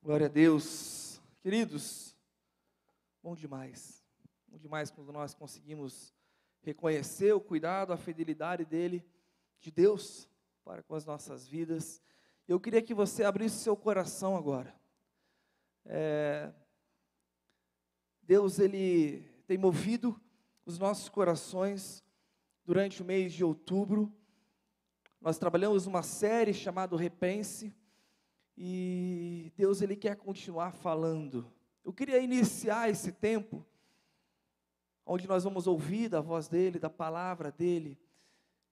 Glória a Deus. Queridos, bom demais. Bom demais quando nós conseguimos reconhecer o cuidado, a fidelidade de Deus, para com as nossas vidas. Eu queria que você abrisse seu coração agora. Deus, Ele tem movido os nossos corações durante o mês de outubro. Nós trabalhamos uma série chamada Repense, e Deus, Ele quer continuar falando. Eu queria iniciar esse tempo, onde nós vamos ouvir da voz dEle, da palavra dEle,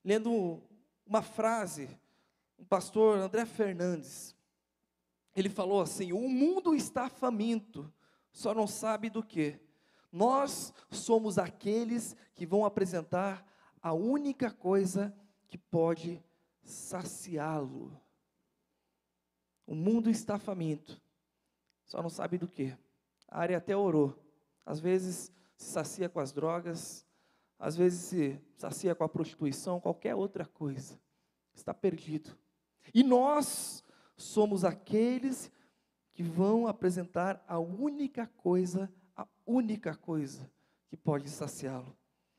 lendo uma frase, um pastor, André Fernandes. Ele falou assim: o mundo está faminto, só não sabe do que. Nós somos aqueles que vão apresentar a única coisa que pode saciá-lo. O mundo está faminto, só não sabe do que. A área até orou. Às vezes se sacia com as drogas, às vezes se sacia com a prostituição, qualquer outra coisa. Está perdido. E nós somos aqueles que vão apresentar a única coisa que pode saciá-lo.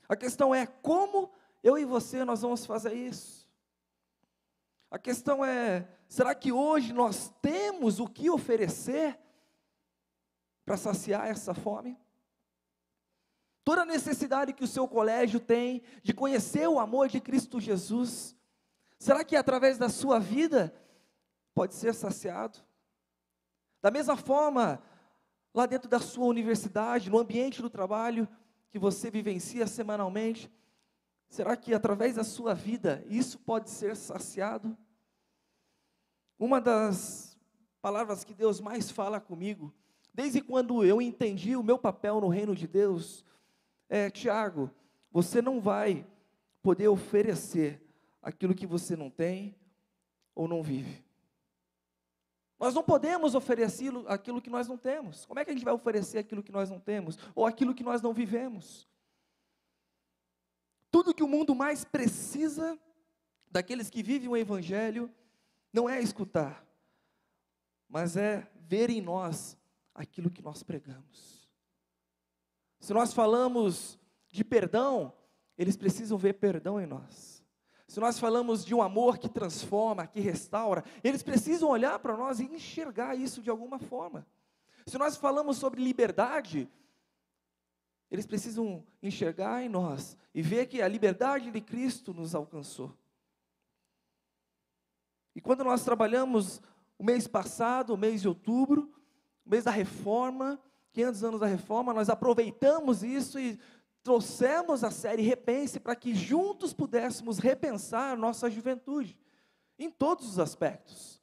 A questão é como eu e você nós vamos fazer isso. A questão é, será que hoje nós temos o que oferecer para saciar essa fome? Toda a necessidade que o seu colégio tem de conhecer o amor de Cristo Jesus, será que através da sua vida pode ser saciado? Da mesma forma, lá dentro da sua universidade, no ambiente do trabalho que você vivencia semanalmente, será que através da sua vida isso pode ser saciado? Uma das palavras que Deus mais fala comigo, desde quando eu entendi o meu papel no reino de Deus, Tiago, você não vai poder oferecer aquilo que você não tem ou não vive. Nós não podemos oferecer aquilo que nós não temos. Como é que a gente vai oferecer aquilo que nós não temos? Ou aquilo que nós não vivemos? Tudo que o mundo mais precisa, daqueles que vivem o Evangelho, não é escutar, mas é ver em nós aquilo que nós pregamos. Se nós falamos de perdão, eles precisam ver perdão em nós. Se nós falamos de um amor que transforma, que restaura, eles precisam olhar para nós e enxergar isso de alguma forma. Se nós falamos sobre liberdade, eles precisam enxergar em nós e ver que a liberdade de Cristo nos alcançou. E quando nós trabalhamos o mês passado, o mês de outubro, o mês da reforma, 500 anos da reforma, nós aproveitamos isso e trouxemos a série Repense para que juntos pudéssemos repensar a nossa juventude, em todos os aspectos.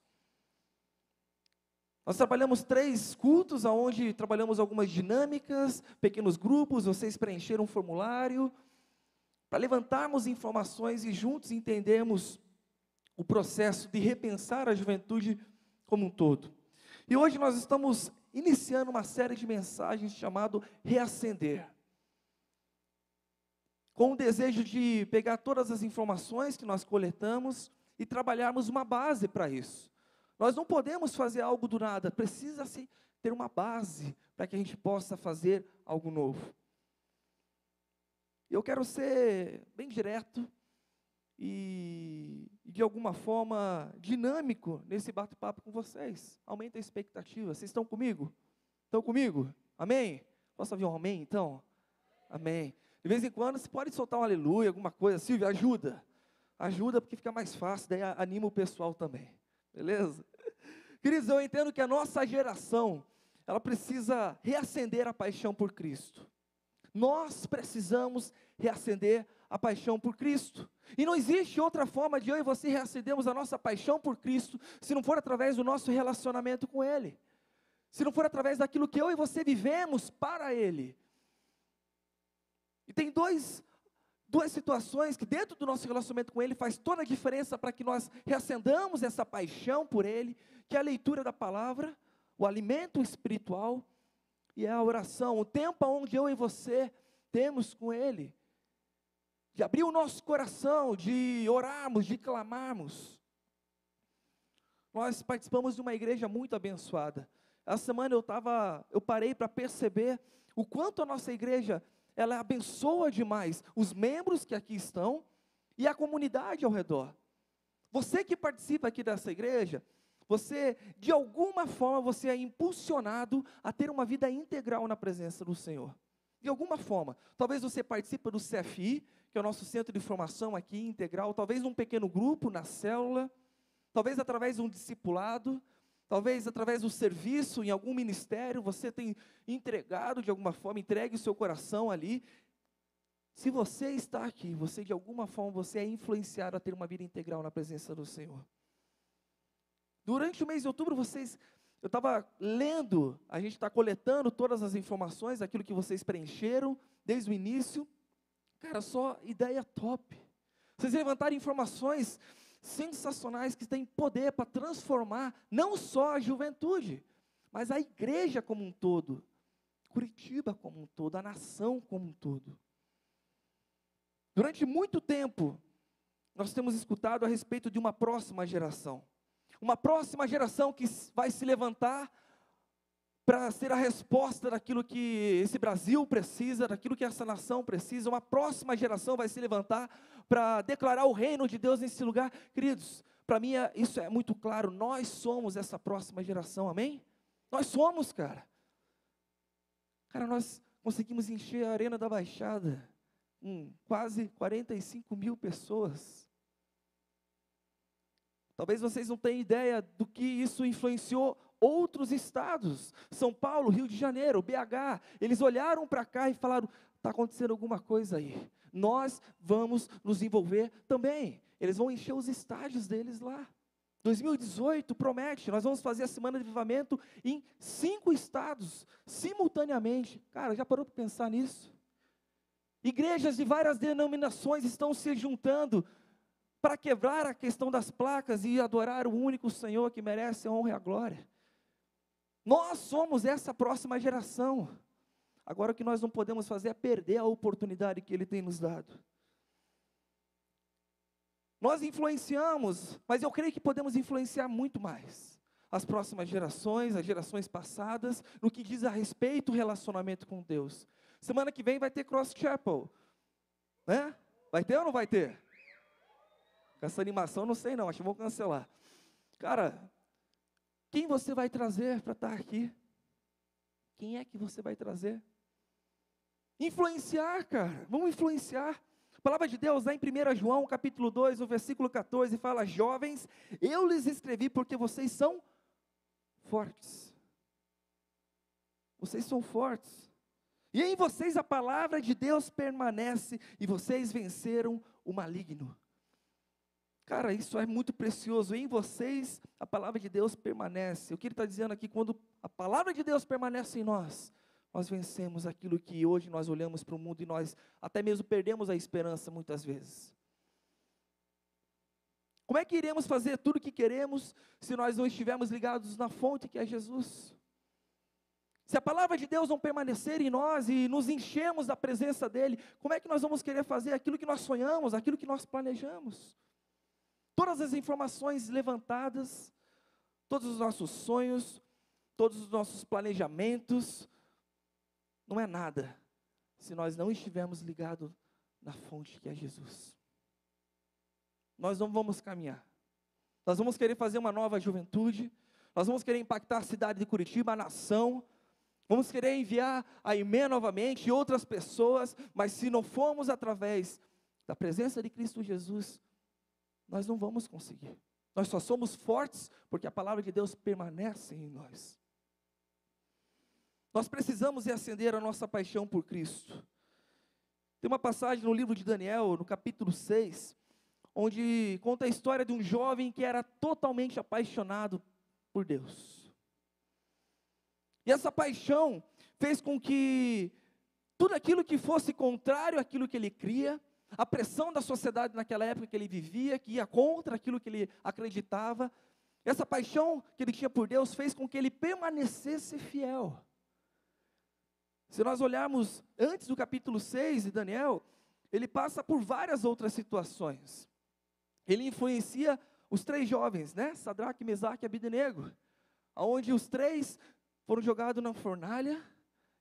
Nós trabalhamos 3 cultos, onde trabalhamos algumas dinâmicas, pequenos grupos, vocês preencheram um formulário, para levantarmos informações e juntos entendermos o processo de repensar a juventude como um todo. E hoje nós estamos iniciando uma série de mensagens chamado Reacender, com o desejo de pegar todas as informações que nós coletamos e trabalharmos uma base para isso. Nós não podemos fazer algo do nada, precisa-se ter uma base para que a gente possa fazer algo novo. Eu quero ser bem direto e de alguma forma dinâmico nesse bate-papo com vocês. Aumenta a expectativa. Vocês estão comigo? Estão comigo? Amém? Posso ouvir um amém então? Amém. De vez em quando você pode soltar um aleluia, alguma coisa. Silvia, ajuda. Ajuda porque fica mais fácil, daí anima o pessoal também. Beleza? Queridos, eu entendo que a nossa geração, ela precisa reacender a paixão por Cristo. Nós precisamos reacender a paixão por Cristo. E não existe outra forma de eu e você reacendermos a nossa paixão por Cristo, se não for através do nosso relacionamento com Ele. Se não for através daquilo que eu e você vivemos para Ele. E tem duas situações que dentro do nosso relacionamento com Ele faz toda a diferença para que nós reacendamos essa paixão por Ele, que é a leitura da palavra, o alimento espiritual e a oração, o tempo onde eu e você temos com Ele, de abrir o nosso coração, de orarmos, de clamarmos. Nós participamos de uma igreja muito abençoada. essa semana eu parei para perceber o quanto a nossa igreja, ela abençoa demais os membros que aqui estão e a comunidade ao redor. Você que participa aqui dessa igreja, você, de alguma forma, você é impulsionado a ter uma vida integral na presença do Senhor. De alguma forma. Talvez você participe do CFI, que é o nosso centro de formação aqui, integral, talvez num pequeno grupo, na célula, talvez através de um discipulado, talvez através do serviço em algum ministério, você tem entregado de alguma forma, entregue o seu coração ali. Se você está aqui, você de alguma forma, você é influenciado a ter uma vida integral na presença do Senhor. Durante o mês de outubro, eu estava lendo, a gente está coletando todas as informações, aquilo que vocês preencheram, desde o início. Cara, só ideia top. Vocês levantaram informações sensacionais que têm poder para transformar não só a juventude, mas a igreja como um todo, Curitiba como um todo, a nação como um todo. Durante muito tempo, nós temos escutado a respeito de uma próxima geração. Uma próxima geração que vai se levantar para ser a resposta daquilo que esse Brasil precisa, daquilo que essa nação precisa. Uma próxima geração vai se levantar para declarar o reino de Deus nesse lugar. Queridos, para mim isso é muito claro, nós somos essa próxima geração, amém? Nós somos, cara. Cara, nós conseguimos encher a Arena da Baixada com quase 45 mil pessoas. Talvez vocês não tenham ideia do que isso influenciou outros estados, São Paulo, Rio de Janeiro, BH, eles olharam para cá e falaram, está acontecendo alguma coisa aí, nós vamos nos envolver também, eles vão encher os estádios deles lá. 2018 promete, nós vamos fazer a Semana de Avivamento em 5 estados, simultaneamente. Cara, já parou para pensar nisso? Igrejas de várias denominações estão se juntando para quebrar a questão das placas e adorar o único Senhor que merece a honra e a glória. Nós somos essa próxima geração. Agora o que nós não podemos fazer é perder a oportunidade que Ele tem nos dado. Nós influenciamos, mas eu creio que podemos influenciar muito mais as próximas gerações, as gerações passadas, no que diz a respeito do relacionamento com Deus. Semana que vem vai ter Cross Chapel, né? Vai ter ou não vai ter? Com essa animação não sei não, acho que vou cancelar. Cara, quem você vai trazer para estar aqui? Quem é que você vai trazer? Influenciar, cara, vamos influenciar. A palavra de Deus, lá em 1 João, capítulo 2, no versículo 14, fala, jovens, eu lhes escrevi porque vocês são fortes. Vocês são fortes. E em vocês a palavra de Deus permanece, e vocês venceram o maligno. Cara, isso é muito precioso. Em vocês a palavra de Deus permanece. O que ele está dizendo aqui, quando a palavra de Deus permanece em nós, nós vencemos aquilo que hoje nós olhamos para o mundo e nós até mesmo perdemos a esperança muitas vezes. Como é que iremos fazer tudo o que queremos se nós não estivermos ligados na fonte que é Jesus? Se a palavra de Deus não permanecer em nós e nos enchemos da presença dEle, como é que nós vamos querer fazer aquilo que nós sonhamos, aquilo que nós planejamos? Todas as informações levantadas, todos os nossos sonhos, todos os nossos planejamentos, não é nada se nós não estivermos ligados na fonte que é Jesus. Nós não vamos caminhar. Nós vamos querer fazer uma nova juventude, nós vamos querer impactar a cidade de Curitiba, a nação, vamos querer enviar a IME novamente e outras pessoas, mas se não formos através da presença de Cristo Jesus, nós não vamos conseguir. Nós só somos fortes porque a palavra de Deus permanece em nós. Nós precisamos acender a nossa paixão por Cristo. Tem uma passagem no livro de Daniel, no capítulo 6, onde conta a história de um jovem que era totalmente apaixonado por Deus. E essa paixão fez com que tudo aquilo que fosse contrário àquilo que ele cria, a pressão da sociedade naquela época que ele vivia, que ia contra aquilo que ele acreditava, essa paixão que ele tinha por Deus fez com que ele permanecesse fiel. Se nós olharmos antes do capítulo 6 de Daniel, ele passa por várias outras situações. Ele influencia os 3 jovens, né? Sadraque, Mesaque e Abednego, onde os 3 foram jogados na fornalha,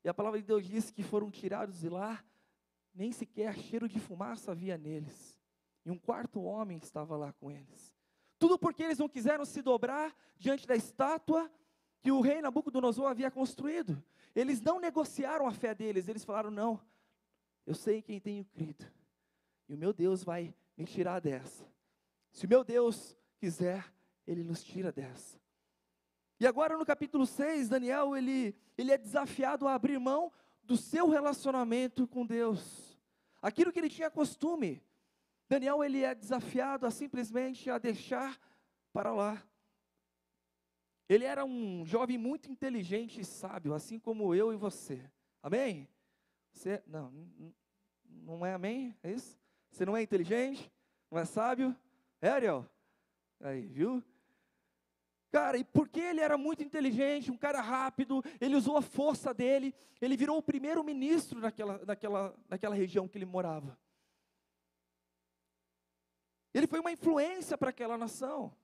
e a palavra de Deus diz que foram tirados de lá, nem sequer cheiro de fumaça havia neles. E um quarto homem estava lá com eles. Tudo porque eles não quiseram se dobrar diante da estátua que o rei Nabucodonosor havia construído. Eles não negociaram a fé deles, eles falaram, não, eu sei em quem tenho crido, e o meu Deus vai me tirar dessa. Se o meu Deus quiser, Ele nos tira dessa. E agora no capítulo 6, Daniel, ele é desafiado a abrir mão do seu relacionamento com Deus. Aquilo que ele tinha costume, Daniel, ele é desafiado a simplesmente a deixar para lá. Ele era um jovem muito inteligente e sábio, assim como eu e você. Amém? Você, não é amém? É isso? Você não é inteligente? Não é sábio? É, Ariel? Aí, viu? Cara, e porque ele era muito inteligente, um cara rápido, ele usou a força dele, ele virou o primeiro ministro naquela região que ele morava. Ele foi uma influência para aquela nação,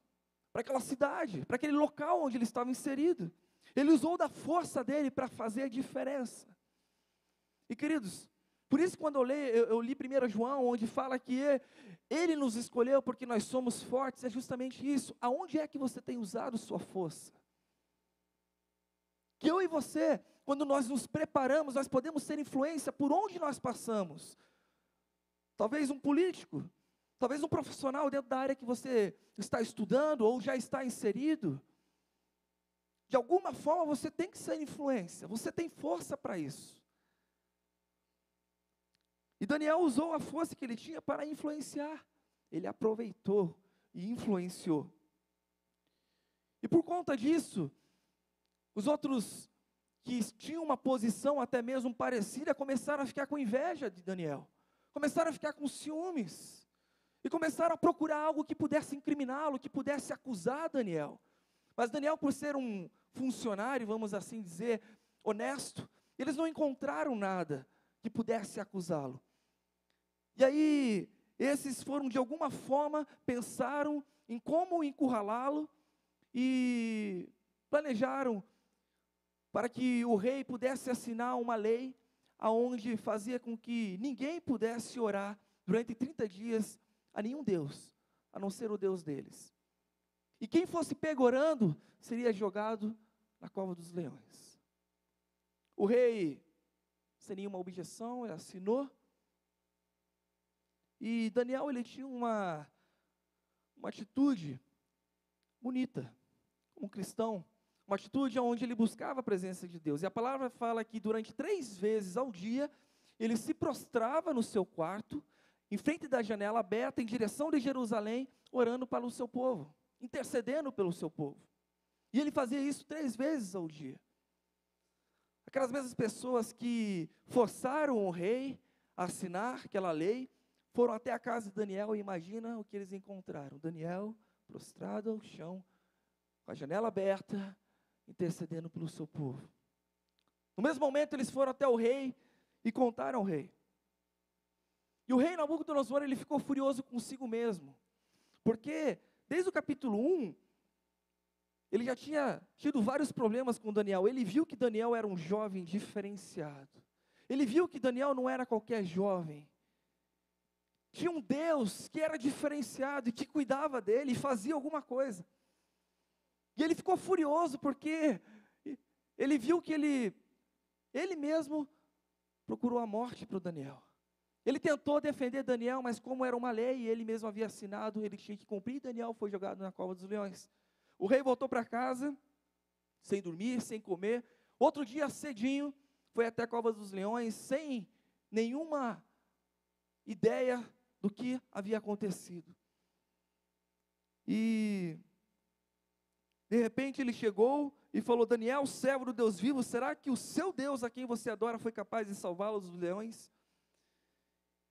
para aquela cidade, para aquele local onde ele estava inserido. Ele usou da força dele para fazer a diferença. E queridos, por isso quando eu li 1 João, onde fala que ele nos escolheu porque nós somos fortes, é justamente isso. Aonde é que você tem usado sua força? Que eu e você, quando nós nos preparamos, nós podemos ser influência por onde nós passamos. Talvez um político, talvez um profissional dentro da área que você está estudando ou já está inserido. De alguma forma você tem que ser influência, você tem força para isso. E Daniel usou a força que ele tinha para influenciar. Ele aproveitou e influenciou. E por conta disso, os outros que tinham uma posição até mesmo parecida, começaram a ficar com inveja de Daniel. Começaram a ficar com ciúmes. E começaram a procurar algo que pudesse incriminá-lo, que pudesse acusar Daniel. Mas Daniel, por ser um funcionário, vamos assim dizer, honesto, eles não encontraram nada que pudesse acusá-lo. E aí, esses foram de alguma forma, pensaram em como encurralá-lo e planejaram para que o rei pudesse assinar uma lei aonde fazia com que ninguém pudesse orar durante 30 dias a nenhum Deus, a não ser o Deus deles. E quem fosse pego orando, seria jogado na cova dos leões. O rei, sem nenhuma objeção, assinou. E Daniel, ele tinha uma atitude bonita, como cristão, uma atitude onde ele buscava a presença de Deus. E a palavra fala que durante 3 vezes ao dia, ele se prostrava no seu quarto, em frente da janela aberta, em direção de Jerusalém, orando para o seu povo, intercedendo pelo seu povo. E ele fazia isso 3 vezes ao dia. Aquelas mesmas pessoas que forçaram o rei a assinar aquela lei, foram até a casa de Daniel e imagina o que eles encontraram. Daniel prostrado ao chão, com a janela aberta, intercedendo pelo seu povo. No mesmo momento eles foram até o rei e contaram ao rei. E o rei Nabucodonosor, ele ficou furioso consigo mesmo. Porque desde o capítulo 1, ele já tinha tido vários problemas com Daniel. Ele viu que Daniel era um jovem diferenciado. Ele viu que Daniel não era qualquer jovem. Tinha um Deus que era diferenciado e que cuidava dele e fazia alguma coisa. E ele ficou furioso porque ele viu que ele mesmo procurou a morte para o Daniel. Ele tentou defender Daniel, mas como era uma lei e ele mesmo havia assinado, ele tinha que cumprir. Daniel foi jogado na cova dos leões. O rei voltou para casa, sem dormir, sem comer. Outro dia cedinho, foi até a cova dos leões, sem nenhuma ideia do que havia acontecido. E de repente ele chegou e falou: Daniel, servo do Deus vivo, será que o seu Deus a quem você adora foi capaz de salvá-lo dos leões?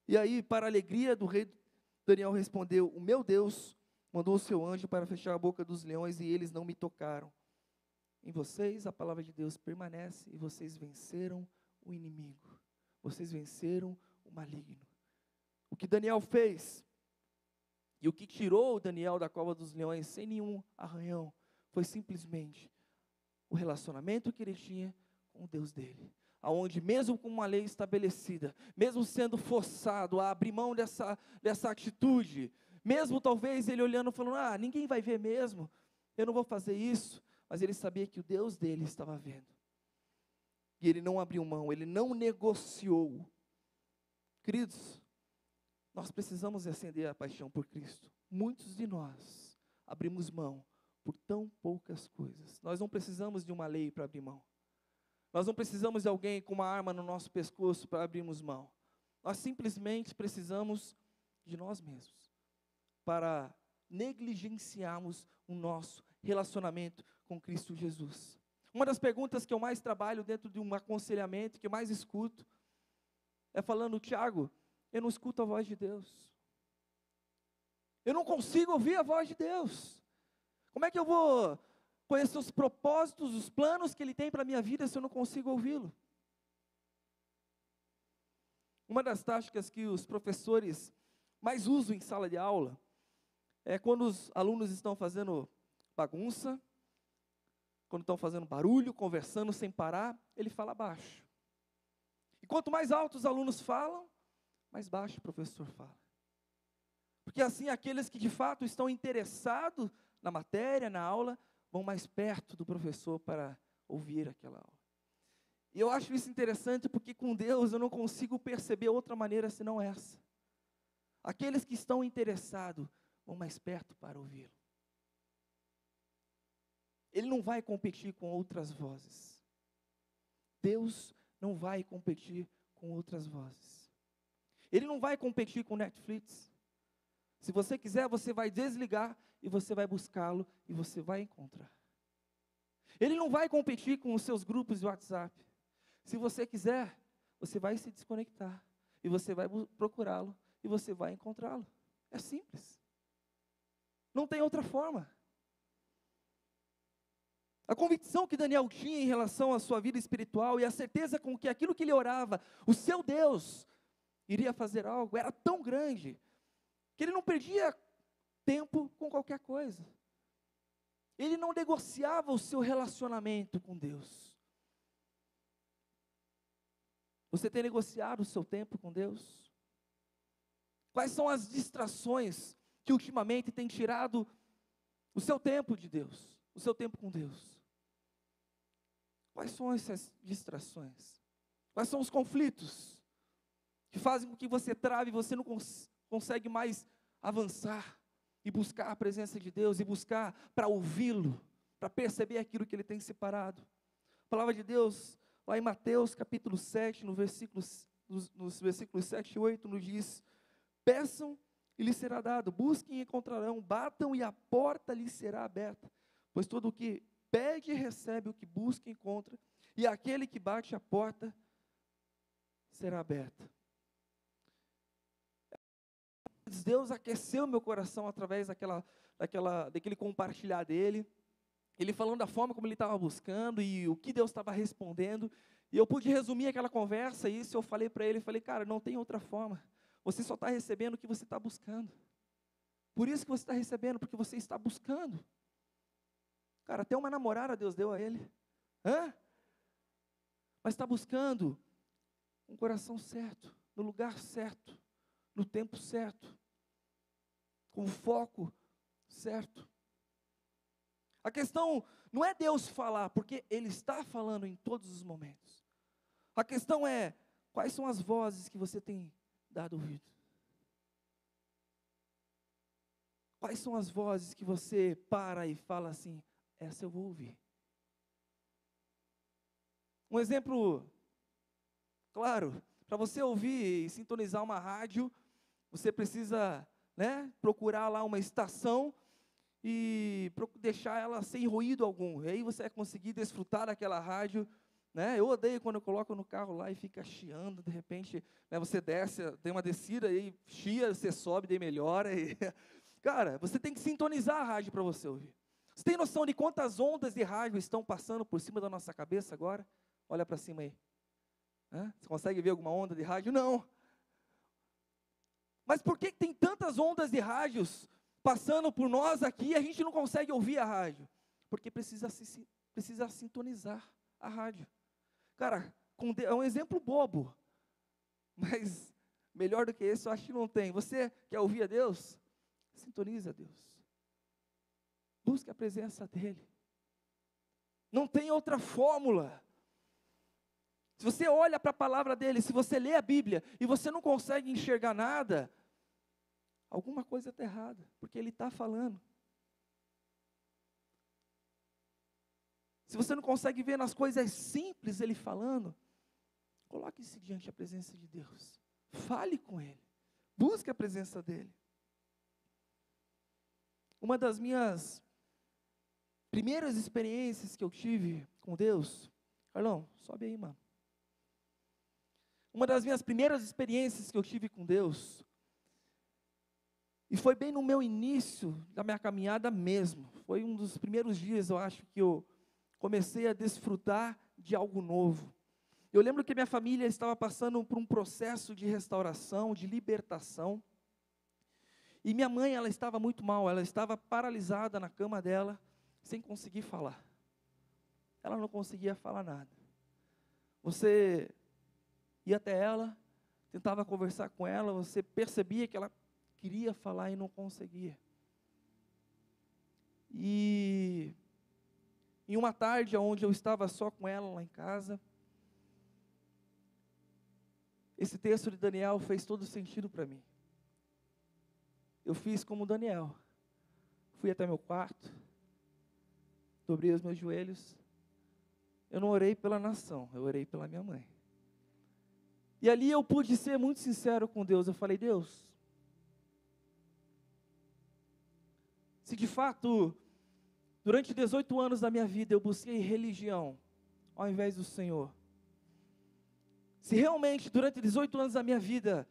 E aí, para a alegria do rei, Daniel respondeu: o meu Deus mandou o seu anjo para fechar a boca dos leões e eles não me tocaram. Em vocês a palavra de Deus permanece e vocês venceram o inimigo. Vocês venceram o maligno. O que Daniel fez, e o que tirou Daniel da cova dos leões sem nenhum arranhão, foi simplesmente o relacionamento que ele tinha com o Deus dele. Aonde mesmo com uma lei estabelecida, mesmo sendo forçado a abrir mão dessa atitude, mesmo talvez ele olhando e falando, ninguém vai ver mesmo, eu não vou fazer isso, mas ele sabia que o Deus dele estava vendo. E ele não abriu mão, ele não negociou. Queridos, nós precisamos acender a paixão por Cristo. Muitos de nós abrimos mão por tão poucas coisas. Nós não precisamos de uma lei para abrir mão. Nós não precisamos de alguém com uma arma no nosso pescoço para abrirmos mão. Nós simplesmente precisamos de nós mesmos para negligenciarmos o nosso relacionamento com Cristo Jesus. Uma das perguntas que eu mais trabalho dentro de um aconselhamento, que eu mais escuto, é falando, Tiago, eu não escuto a voz de Deus. Eu não consigo ouvir a voz de Deus. Como é que eu vou conhecer os propósitos, os planos que Ele tem para a minha vida se eu não consigo ouvi-lo? Uma das táticas que os professores mais usam em sala de aula é quando os alunos estão fazendo bagunça, quando estão fazendo barulho, conversando sem parar, ele fala baixo. E quanto mais alto os alunos falam, mais baixo o professor fala. Porque assim aqueles que de fato estão interessados na matéria, na aula, vão mais perto do professor para ouvir aquela aula. E eu acho isso interessante porque com Deus eu não consigo perceber outra maneira senão essa. Aqueles que estão interessados vão mais perto para ouvi-lo. Ele não vai competir com outras vozes. Deus não vai competir com outras vozes. Ele não vai competir com Netflix. Se você quiser, você vai desligar e você vai buscá-lo e você vai encontrar. Ele não vai competir com os seus grupos de WhatsApp. Se você quiser, você vai se desconectar e você vai procurá-lo e você vai encontrá-lo. É simples. Não tem outra forma. A convicção que Daniel tinha em relação à sua vida espiritual e a certeza com que aquilo que ele orava, o seu Deus, iria fazer algo, era tão grande, que ele não perdia tempo com qualquer coisa. Ele não negociava o seu relacionamento com Deus. Você tem negociado o seu tempo com Deus? Quais são as distrações que ultimamente têm tirado o seu tempo de Deus, o seu tempo com Deus? Quais são essas distrações? Quais são os conflitos que fazem com que você trave e você não consegue mais avançar e buscar a presença de Deus e buscar para ouvi-lo, para perceber aquilo que Ele tem separado? A palavra de Deus, lá em Mateus capítulo 7, nos versículos 7 e 8, nos diz: peçam e lhes será dado, busquem e encontrarão, batam e a porta lhes será aberta, pois todo o que pede recebe, o que busca encontra, e aquele que bate a porta será aberta. Deus aqueceu meu coração através daquele compartilhar dele, ele falando da forma como ele estava buscando e o que Deus estava respondendo, e eu pude resumir aquela conversa, e isso eu falei para ele, cara, não tem outra forma, você só está recebendo o que você está buscando, por isso que você está recebendo, porque você está buscando. Cara, até uma namorada Deus deu a ele, mas está buscando um coração certo, no lugar certo, no tempo certo, com o foco certo. A questão não é Deus falar, porque Ele está falando em todos os momentos. A questão é, quais são as vozes que você tem dado ouvido? Quais são as vozes que você para e fala assim, essa eu vou ouvir? Um exemplo claro, para você ouvir e sintonizar uma rádio, você precisa, procurar lá uma estação e deixar ela sem ruído algum. E aí você vai conseguir desfrutar daquela rádio. Eu odeio quando eu coloco no carro lá e fica chiando, de repente, você desce, tem uma descida, e chia, você sobe, daí melhora. E cara, você tem que sintonizar a rádio para você ouvir. Você tem noção de quantas ondas de rádio estão passando por cima da nossa cabeça agora? Olha para cima aí. Você consegue ver alguma onda de rádio? Não. Mas por que tem tantas ondas de rádios passando por nós aqui e a gente não consegue ouvir a rádio? Porque precisa precisa sintonizar a rádio. Cara, é um exemplo bobo, mas melhor do que esse eu acho que não tem. Você quer ouvir a Deus? Sintoniza a Deus. Busque a presença dEle. Não tem outra fórmula. Se você olha para a palavra dEle, se você lê a Bíblia e você não consegue enxergar nada, alguma coisa está errada, porque Ele está falando. Se você não consegue ver nas coisas simples Ele falando, coloque-se diante da presença de Deus. Fale com Ele. Busque a presença dEle. Uma das minhas primeiras experiências que eu tive com Deus, Carlão, sobe aí, mano. Uma das minhas primeiras experiências que eu tive com Deus, e foi bem no meu início da minha caminhada mesmo, foi um dos primeiros dias, eu acho, que eu comecei a desfrutar de algo novo. Eu lembro que minha família estava passando por um processo de restauração, de libertação, e minha mãe, ela estava muito mal, ela estava paralisada na cama dela, sem conseguir falar. Ela não conseguia falar nada. Você ia até ela, tentava conversar com ela, você percebia que ela queria falar e não conseguia. E em uma tarde onde eu estava só com ela lá em casa, esse texto de Daniel fez todo sentido para mim. Eu fiz como Daniel. Fui até meu quarto, dobrei os meus joelhos. Eu não orei pela nação, eu orei pela minha mãe. E ali eu pude ser muito sincero com Deus. Eu falei, Deus, se de fato, durante 18 anos da minha vida eu busquei religião, ao invés do Senhor, se realmente durante 18 anos da minha vida,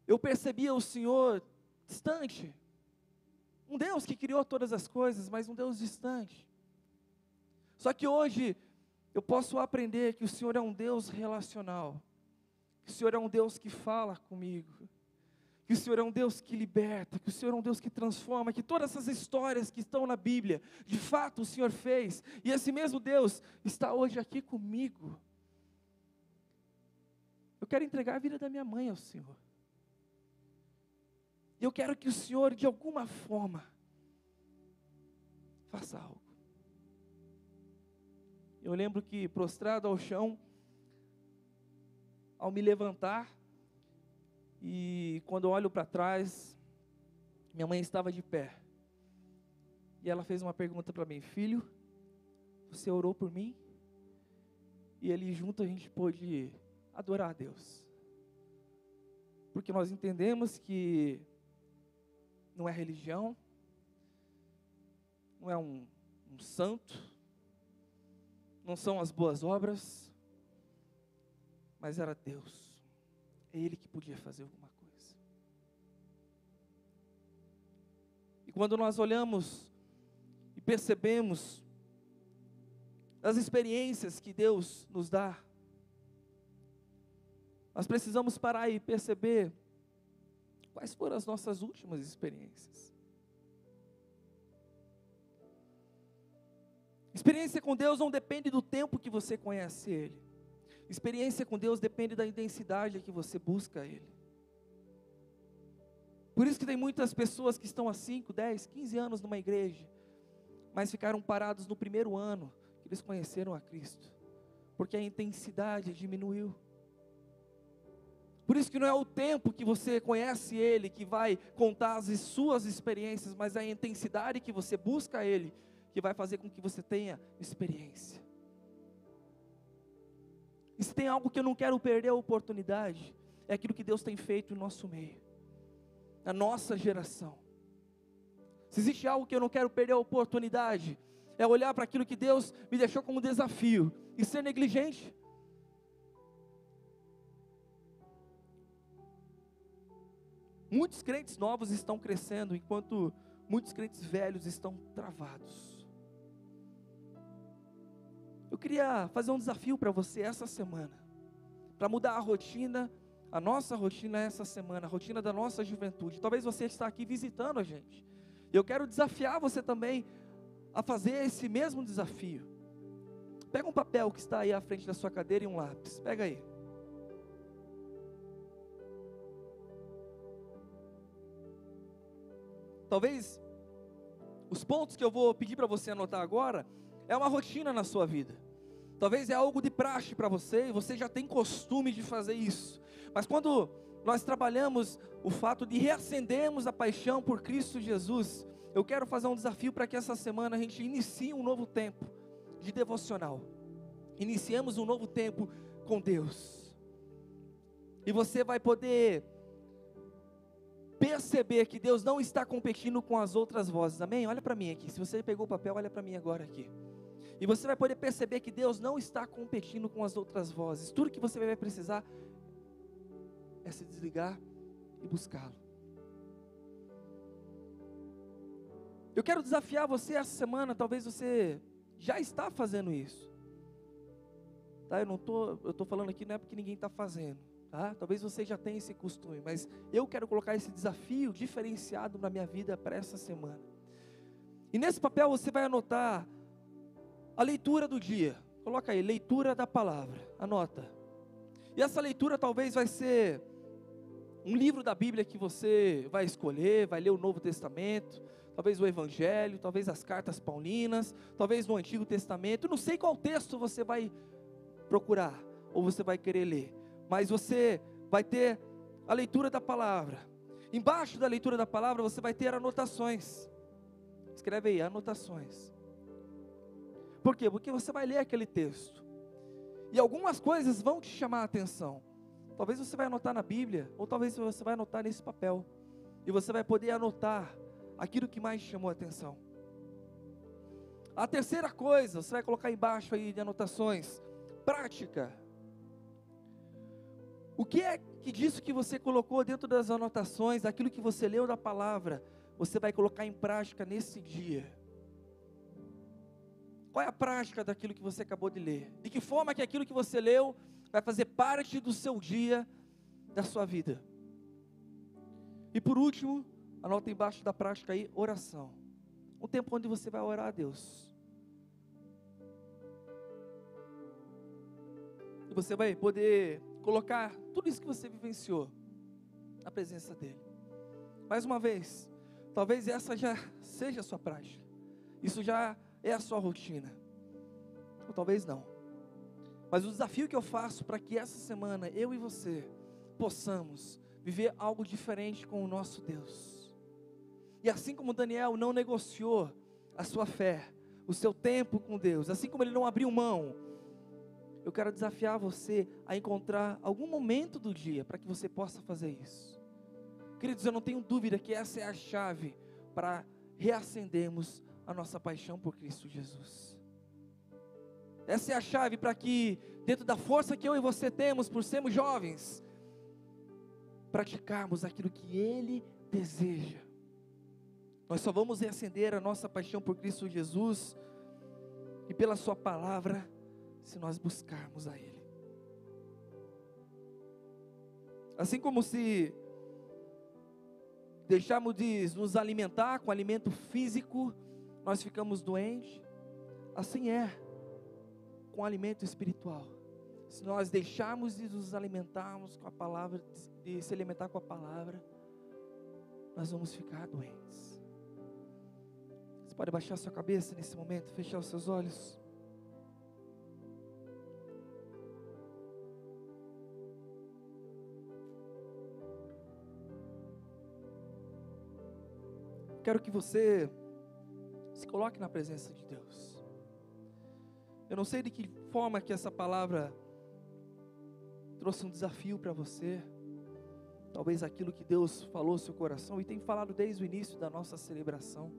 eu percebia o Senhor distante, um Deus que criou todas as coisas, mas um Deus distante. Só que hoje, eu posso aprender que o Senhor é um Deus relacional, que o Senhor é um Deus que fala comigo, que o Senhor é um Deus que liberta, que o Senhor é um Deus que transforma, que todas essas histórias que estão na Bíblia, de fato o Senhor fez, e esse mesmo Deus está hoje aqui comigo. Eu quero entregar a vida da minha mãe ao Senhor. E eu quero que o Senhor, de alguma forma, faça algo. Eu lembro que, prostrado ao chão, ao me levantar, e quando eu olho para trás, minha mãe estava de pé. E ela fez uma pergunta para mim, filho, você orou por mim? E ali junto a gente pôde adorar a Deus. Porque nós entendemos que não é religião, não é um santo, não são as boas obras, mas era Deus. É Ele que podia fazer alguma coisa. E quando nós olhamos e percebemos as experiências que Deus nos dá, nós precisamos parar e perceber quais foram as nossas últimas experiências. Experiência com Deus não depende do tempo que você conhece Ele. Experiência com Deus depende da intensidade que você busca Ele. Por isso que tem muitas pessoas que estão há 5, 10, 15 anos numa igreja, mas ficaram parados no primeiro ano que eles conheceram a Cristo, porque a intensidade diminuiu. Por isso que não é o tempo que você conhece Ele que vai contar as suas experiências, mas a intensidade que você busca Ele, que vai fazer com que você tenha experiência. E se tem algo que eu não quero perder a oportunidade, é aquilo que Deus tem feito no nosso meio, na nossa geração. Se existe algo que eu não quero perder a oportunidade, é olhar para aquilo que Deus me deixou como desafio, e ser negligente. Muitos crentes novos estão crescendo, enquanto muitos crentes velhos estão travados. Eu queria fazer um desafio para você essa semana, para mudar a rotina, a nossa rotina essa semana, a rotina da nossa juventude. Talvez você está aqui visitando a gente. Eu quero desafiar você também a fazer esse mesmo desafio. Pega um papel que está aí à frente da sua cadeira e um lápis. Pega aí. Talvez os pontos que eu vou pedir para você anotar agora é uma rotina na sua vida. Talvez é algo de praxe para você e você já tem costume de fazer isso. Mas quando nós trabalhamos o fato de reacendermos a paixão por Cristo Jesus, eu quero fazer um desafio para que essa semana a gente inicie um novo tempo de devocional. Iniciemos um novo tempo com Deus. E você vai poder perceber que Deus não está competindo com as outras vozes. Amém? Olha para mim aqui. Se você pegou o papel, olha para mim agora aqui. E você vai poder perceber que Deus não está competindo com as outras vozes. Tudo que você vai precisar é se desligar e buscá-lo. Eu quero desafiar você essa semana. Talvez você já está fazendo isso. Tá? Eu estou falando aqui não é porque ninguém está fazendo. Tá? Talvez você já tenha esse costume, mas eu quero colocar esse desafio diferenciado na minha vida para essa semana. E nesse papel você vai anotar a leitura do dia. Coloca aí, leitura da palavra. Anota. E essa leitura talvez vai ser um livro da Bíblia que você vai escolher, vai ler o Novo Testamento, talvez o Evangelho, talvez as cartas paulinas, talvez no Antigo Testamento. Não sei qual texto você vai procurar ou você vai querer ler. Mas você vai ter a leitura da palavra. Embaixo da leitura da palavra você vai ter anotações. Escreve aí, anotações. Por quê? Porque você vai ler aquele texto. E algumas coisas vão te chamar a atenção. Talvez você vai anotar na Bíblia, ou talvez você vai anotar nesse papel. E você vai poder anotar aquilo que mais te chamou a atenção. A terceira coisa, você vai colocar embaixo aí de anotações. Prática. O que é que disso que você colocou dentro das anotações, aquilo que você leu da palavra, você vai colocar em prática nesse dia? Qual é a prática daquilo que você acabou de ler? De que forma que aquilo que você leu vai fazer parte do seu dia, da sua vida? E por último, anota embaixo da prática aí, oração. Um tempo onde você vai orar a Deus. E você vai poder colocar tudo isso que você vivenciou na presença dele. Mais uma vez, talvez essa já seja a sua prática. Isso já é a sua rotina. Ou talvez não. Mas o desafio que eu faço para que essa semana eu e você possamos viver algo diferente com o nosso Deus. E assim como Daniel não negociou a sua fé, o seu tempo com Deus, assim como ele não abriu mão, eu quero desafiar você a encontrar algum momento do dia para que você possa fazer isso. Queridos, eu não tenho dúvida que essa é a chave para reacendermos a nossa paixão por Cristo Jesus. Essa é a chave para que, dentro da força que eu e você temos por sermos jovens, praticarmos aquilo que Ele deseja. Nós só vamos reacender a nossa paixão por Cristo Jesus e pela Sua palavra, se nós buscarmos a Ele. Assim como se deixarmos de nos alimentar com alimento físico, nós ficamos doentes, assim é com alimento espiritual. Se nós deixarmos de nos alimentarmos com a palavra, de se alimentar com a palavra, nós vamos ficar doentes. Você pode baixar sua cabeça nesse momento, fechar os seus olhos. Quero que você se coloque na presença de Deus. Eu não sei de que forma que essa palavra trouxe um desafio para você. Talvez aquilo que Deus falou no seu coração e tem falado desde o início da nossa celebração.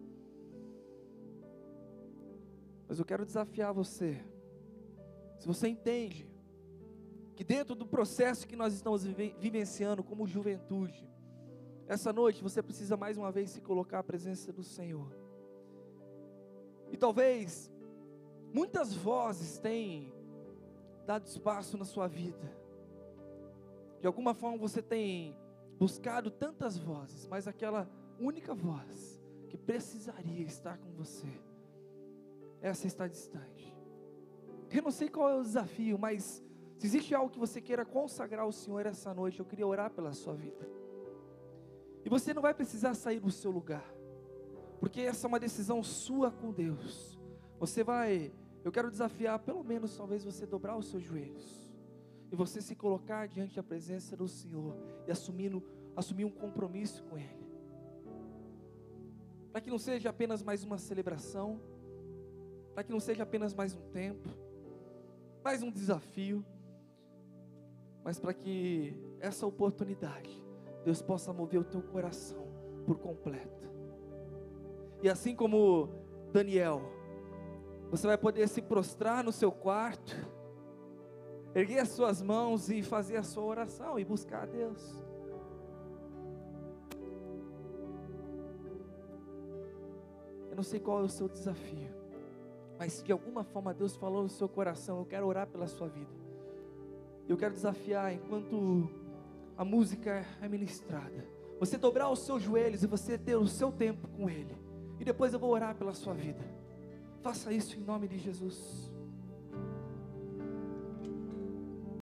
Mas eu quero desafiar você. Se você entende que dentro do processo que nós estamos vivenciando como juventude, essa noite você precisa mais uma vez se colocar à presença do Senhor. E talvez muitas vozes têm dado espaço na sua vida. De alguma forma você tem buscado tantas vozes, mas aquela única voz que precisaria estar com você essa está distante. Eu não sei qual é o desafio, mas se existe algo que você queira consagrar ao Senhor essa noite, eu queria orar pela sua vida. E você não vai precisar sair do seu lugar, porque essa é uma decisão sua com Deus. Eu quero desafiar, pelo menos talvez você dobrar os seus joelhos, e você se colocar diante da presença do Senhor, e assumir um compromisso com Ele, para que não seja apenas mais uma celebração, para que não seja apenas mais um tempo, mais um desafio, mas para que essa oportunidade, Deus possa mover o teu coração por completo. E assim como Daniel, você vai poder se prostrar no seu quarto, erguer as suas mãos e fazer a sua oração e buscar a Deus. Eu não sei qual é o seu desafio, mas se de alguma forma Deus falou no seu coração, eu quero orar pela sua vida. Eu quero desafiar, enquanto a música é ministrada, você dobrar os seus joelhos e você ter o seu tempo com Ele. E depois eu vou orar pela sua vida. Faça isso em nome de Jesus.